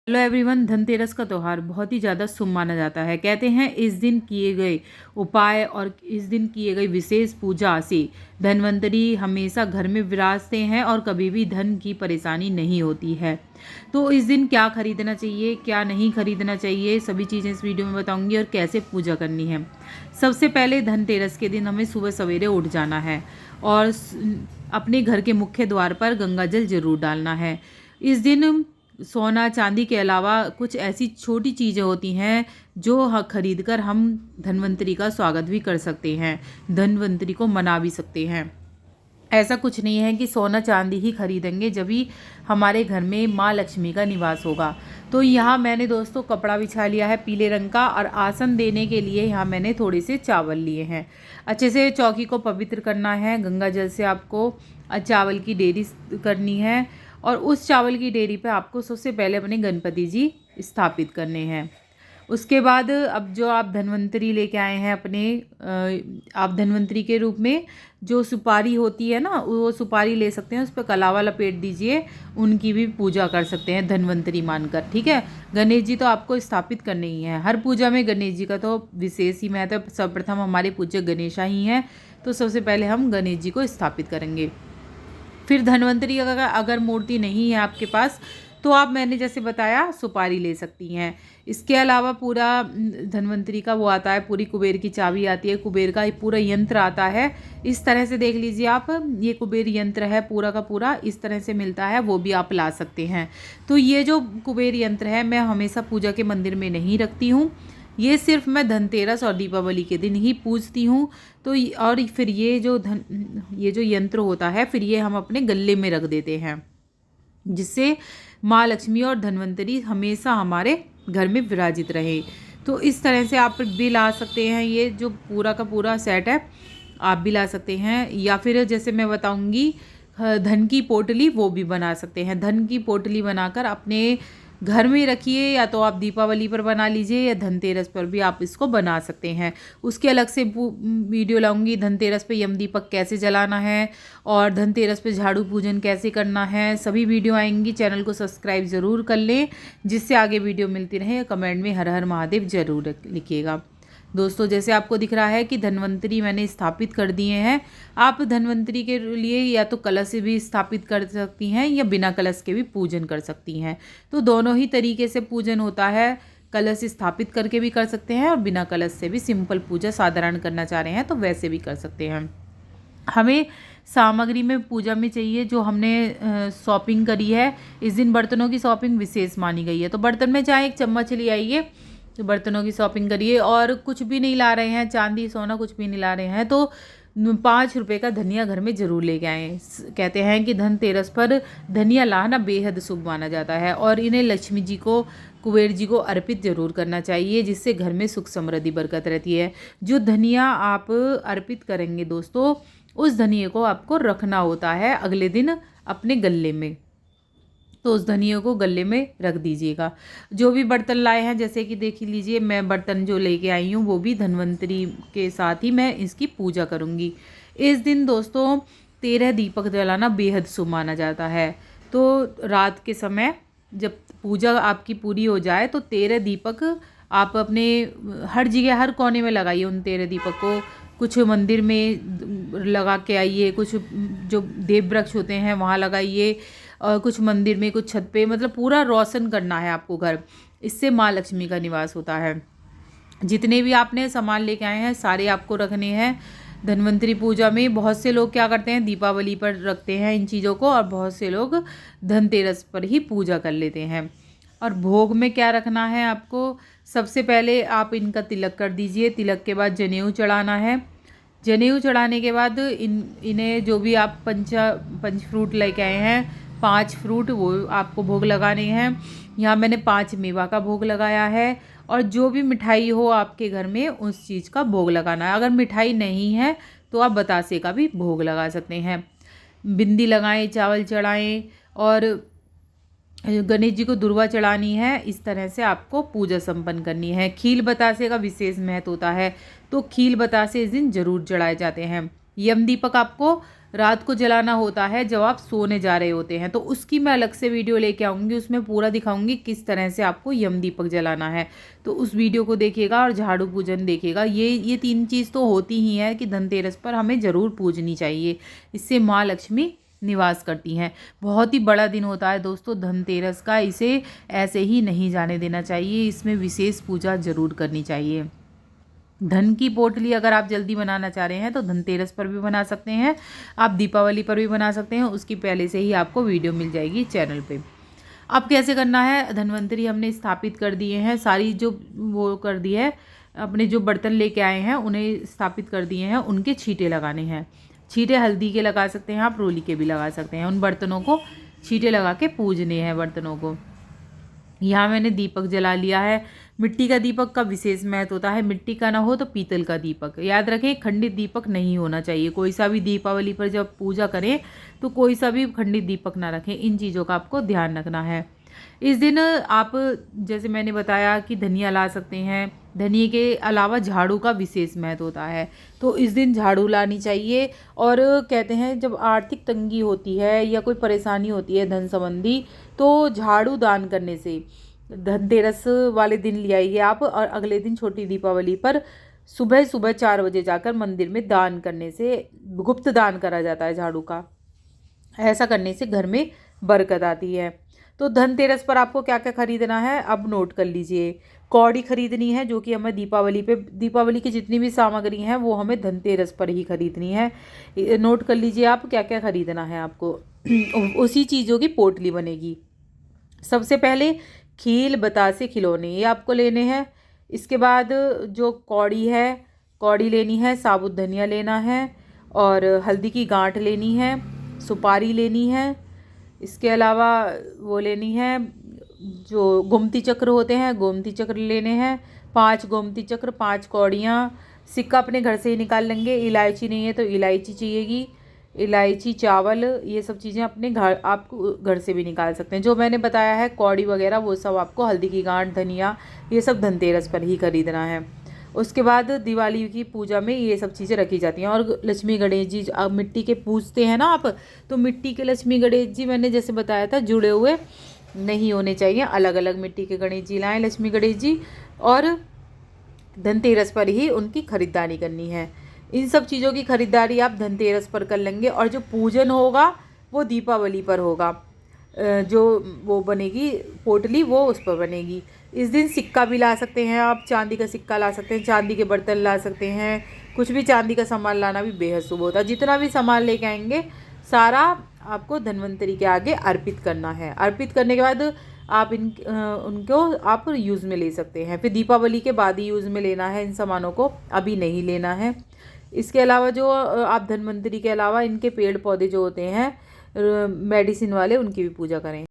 Hello everyone. Dhanteras का त्यौहार बहुत ही ज़्यादा शुभ माना जाता है। कहते हैं इस दिन किए गए उपाय और इस दिन किए गए विशेष पूजा से धनवंतरी हमेशा घर में विराजते हैं और कभी भी धन की परेशानी नहीं होती है। तो इस दिन क्या खरीदना चाहिए, क्या नहीं खरीदना चाहिए, सभी चीज़ें इस वीडियो में बताऊंगी और कैसे पूजा करनी है। सबसे पहले धनतेरस के दिन हमें सुबह सवेरे उठ जाना है और अपने घर के मुख्य द्वार पर गंगा जल जरूर डालना है। इस दिन सोना चांदी के अलावा कुछ ऐसी छोटी चीज़ें होती हैं जो खरीद कर हम धन्वंतरी का स्वागत भी कर सकते हैं, धन्वंतरी को मना भी सकते हैं। ऐसा कुछ नहीं है कि सोना चांदी ही खरीदेंगे जब भी हमारे घर में माँ लक्ष्मी का निवास होगा। तो यहाँ मैंने दोस्तों कपड़ा बिछा लिया है पीले रंग का और आसन देने के लिए यहाँ मैंने थोड़े से चावल लिए हैं। अच्छे से चौकी को पवित्र करना है। गंगा जल से आपको चावल की डेरी करनी है और उस चावल की डेरी पे आपको सबसे पहले अपने गणपति जी स्थापित करने हैं। उसके बाद अब जो आप धन्वंतरी लेके आए हैं अपने आप धन्वंतरी के रूप में जो सुपारी होती है ना, वो सुपारी ले सकते हैं, उस पर कलावा लपेट दीजिए, उनकी भी पूजा कर सकते हैं धन्वंतरी मानकर। ठीक है। गणेश जी तो आपको स्थापित करने ही है। हर पूजा में गणेश जी का तो विशेष ही महत्व है। सर्वप्रथम हमारे पूज्य गणेशा ही हैं, तो सबसे पहले हम गणेश जी को स्थापित करेंगे। फिर धन्वंतरी अगर मूर्ति नहीं है आपके पास तो आप मैंने जैसे बताया सुपारी ले सकती हैं। इसके अलावा पूरा धन्वंतरी का वो आता है, पूरी कुबेर की चाबी आती है, कुबेर का पूरा यंत्र आता है। इस तरह से देख लीजिए आप, ये कुबेर यंत्र है पूरा का पूरा, इस तरह से मिलता है, वो भी आप ला सकते हैं। तो ये जो कुबेर यंत्र है मैं हमेशा पूजा के मंदिर में नहीं रखती हूँ, ये सिर्फ मैं धनतेरस और दीपावली के दिन ही पूजती हूँ। तो और फिर ये जो यंत्र होता है फिर ये हम अपने गले में रख देते हैं, जिससे माँ लक्ष्मी और धन्वंतरी हमेशा हमारे घर में विराजित रहे। तो इस तरह से आप भी ला सकते हैं। ये जो पूरा का पूरा सेट है आप भी ला सकते हैं, या फिर जैसे मैं बताऊंगी धन की पोटली वो भी बना सकते हैं। धन की पोटली बनाकर अपने घर में रखिए, या तो आप दीपावली पर बना लीजिए या धनतेरस पर भी आप इसको बना सकते हैं। उसके अलग से वीडियो लाऊंगी धनतेरस पे यम दीपक कैसे जलाना है और धनतेरस पे झाड़ू पूजन कैसे करना है, सभी वीडियो आएंगी। चैनल को सब्सक्राइब ज़रूर कर लें जिससे आगे वीडियो मिलती रहे। कमेंट में हर हर महादेव ज़रूर लिखिएगा। दोस्तों जैसे आपको दिख रहा है कि धन्वंतरी मैंने स्थापित कर दिए हैं। आप धन्वंतरी के लिए या तो कलश भी स्थापित कर सकती हैं या बिना कलश के भी पूजन कर सकती हैं। तो दोनों ही तरीके से पूजन होता है। कलश स्थापित करके भी कर सकते हैं और बिना कलश से भी सिंपल पूजा साधारण करना चाह रहे हैं तो वैसे भी कर सकते हैं। हमें सामग्री में पूजा में चाहिए जो हमने शॉपिंग करी है। इस दिन बर्तनों की शॉपिंग विशेष मानी गई है, तो बर्तन में चाहे एक चम्मच ले आइए, तो बर्तनों की शॉपिंग करिए। और कुछ भी नहीं ला रहे हैं, चांदी सोना कुछ भी नहीं ला रहे हैं, तो 5 रुपये का धनिया घर में ज़रूर लेके आएँ। कहते हैं कि धनतेरस पर धनिया लाना बेहद शुभ माना जाता है और इन्हें लक्ष्मी जी को, कुबेर जी को अर्पित जरूर करना चाहिए, जिससे घर में सुख समृद्धि बरकत रहती है। जो धनिया आप अर्पित करेंगे दोस्तों, उस धनिया को आपको रखना होता है अगले दिन अपने गले में, तो उस धनिया को गले में रख दीजिएगा। जो भी बर्तन लाए हैं, जैसे कि देख लीजिए मैं बर्तन जो लेके आई हूँ वो भी धन्वंतरी के साथ ही मैं इसकी पूजा करूँगी। इस दिन दोस्तों 13 दीपक जलाना बेहद शुभ माना जाता है। तो रात के समय जब पूजा आपकी पूरी हो जाए तो 13 दीपक आप अपने हर जगह हर कोने में लगाइए। उन 13 दीपक को कुछ मंदिर में लगा के आइए, कुछ जो देव वृक्ष होते हैं वहाँ लगाइए, और कुछ मंदिर में, कुछ छत पे, मतलब पूरा रोशन करना है आपको घर। इससे माँ लक्ष्मी का निवास होता है। जितने भी आपने सामान लेके आए हैं सारे आपको रखने हैं। धन्वंतरी पूजा में बहुत से लोग क्या करते हैं, दीपावली पर रखते हैं इन चीज़ों को, और बहुत से लोग धनतेरस पर ही पूजा कर लेते हैं। और भोग में क्या रखना है आपको, सबसे पहले आप इनका तिलक कर दीजिए। तिलक के बाद जनेऊ चढ़ाना है। जनेऊ चढ़ाने के बाद इन्हें जो भी आप पंच फ्रूट लेके आए हैं, 5 फ्रूट वो आपको भोग लगाने हैं। यहाँ मैंने 5 मेवा का भोग लगाया है, और जो भी मिठाई हो आपके घर में उस चीज़ का भोग लगाना है। अगर मिठाई नहीं है तो आप बतासे का भी भोग लगा सकते हैं। बिंदी लगाएं, चावल चढ़ाएं, और गणेश जी को दुर्वा चढ़ानी है। इस तरह से आपको पूजा संपन्न करनी है। खील बतासे का विशेष महत्व होता है, तो खील बतासे इस दिन जरूर चढ़ाए जाते हैं। यम दीपक आपको रात को जलाना होता है जब आप सोने जा रहे होते हैं। तो उसकी मैं अलग से वीडियो लेके आऊँगी, उसमें पूरा दिखाऊँगी किस तरह से आपको यम दीपक जलाना है। तो उस वीडियो को देखिएगा और झाड़ू पूजन देखिएगा। ये 3 चीज़ तो होती ही है कि धनतेरस पर हमें ज़रूर पूजनी चाहिए। इससे माँ लक्ष्मी निवास करती हैं। बहुत ही बड़ा दिन होता है दोस्तों धनतेरस का, इसे ऐसे ही नहीं जाने देना चाहिए। इसमें विशेष पूजा ज़रूर करनी चाहिए। धन की पोटली अगर आप जल्दी बनाना चाह रहे हैं तो धनतेरस पर भी बना सकते हैं, आप दीपावली पर भी बना सकते हैं। उसकी पहले से ही आपको वीडियो मिल जाएगी चैनल पे। अब कैसे करना है, धन्वंतरी हमने स्थापित कर दिए हैं, सारी जो वो कर दी है, अपने जो बर्तन लेके आए हैं उन्हें स्थापित कर दिए हैं, उनके छींटे लगाने हैं। छींटे हल्दी के लगा सकते हैं, आप रोली के भी लगा सकते हैं। उन बर्तनों को छींटे लगा के पूजने हैं बर्तनों को। यहाँ मैंने दीपक जला लिया है। मिट्टी का दीपक का विशेष महत्व होता है, मिट्टी का ना हो तो पीतल का दीपक। याद रखें खंडित दीपक नहीं होना चाहिए। कोई सा भी दीपावली पर जब पूजा करें तो कोई सा भी खंडित दीपक ना रखें। इन चीज़ों का आपको ध्यान रखना है। इस दिन आप जैसे मैंने बताया कि धनिया ला सकते हैं, धनिए के अलावा झाड़ू का विशेष महत्व होता है। तो इस दिन झाड़ू लानी चाहिए। और कहते हैं जब आर्थिक तंगी होती है या कोई परेशानी होती है धन संबंधी, तो झाड़ू दान करने से, धनतेरस वाले दिन ले आइए आप और अगले दिन छोटी दीपावली पर सुबह सुबह 4 बजे जाकर मंदिर में दान करने से, गुप्त दान करा जाता है झाड़ू का। ऐसा करने से घर में बरकत आती है। तो धनतेरस पर आपको क्या क्या खरीदना है अब नोट कर लीजिए। कौड़ी खरीदनी है जो कि हमें दीपावली की जितनी भी सामग्री हैं वो हमें धनतेरस पर ही खरीदनी है। नोट कर लीजिए आप क्या क्या खरीदना है आपको। उसी चीज़ों की पोटली बनेगी। सबसे पहले खील बतासे खिलौने ये आपको लेने हैं। इसके बाद जो कौड़ी है, कौड़ी लेनी है, साबुत धनिया लेना है और हल्दी की गांठ लेनी है, सुपारी लेनी है। इसके अलावा वो लेनी है जो गोमती चक्र होते हैं, गोमती चक्र लेने हैं, 5 गोमती चक्र, 5 कौड़ियाँ। सिक्का अपने घर से ही निकाल लेंगे। इलायची नहीं है तो इलायची चाहिएगी, इलायची, चावल, ये सब चीज़ें अपने घर आप घर से भी निकाल सकते हैं। जो मैंने बताया है कौड़ी वगैरह वो सब आपको, हल्दी की गांठ, धनिया, ये सब धनतेरस पर ही खरीदना है। उसके बाद दिवाली की पूजा में ये सब चीज़ें रखी जाती हैं। और लक्ष्मी गणेश जी आप मिट्टी के पूजते हैं ना आप, तो मिट्टी के लक्ष्मी गणेश जी मैंने जैसे बताया था जुड़े हुए नहीं होने चाहिए। अलग अलग मिट्टी के गणेश जी लाएँ लक्ष्मी गणेश जी, और धनतेरस पर ही उनकी खरीदारी करनी है। इन सब चीज़ों की खरीदारी आप धनतेरस पर कर लेंगे और जो पूजन होगा वो दीपावली पर होगा। जो वो बनेगी पोटली वो उस पर बनेगी। इस दिन सिक्का भी ला सकते हैं आप, चांदी का सिक्का ला सकते हैं, चांदी के बर्तन ला सकते हैं। कुछ भी चांदी का सामान लाना भी बेहद शुभ होता है। जितना भी सामान लेके आएंगे सारा आपको धन्वंतरी के आगे अर्पित करना है। अर्पित करने के बाद आप उनको आप यूज़ में ले सकते हैं। फिर दीपावली के बाद ही यूज़ में लेना है इन सामानों को, अभी नहीं लेना है। इसके अलावा जो आप धन्वंतरी के अलावा इनके पेड़ पौधे जो होते हैं मेडिसिन वाले, उनकी भी पूजा करें।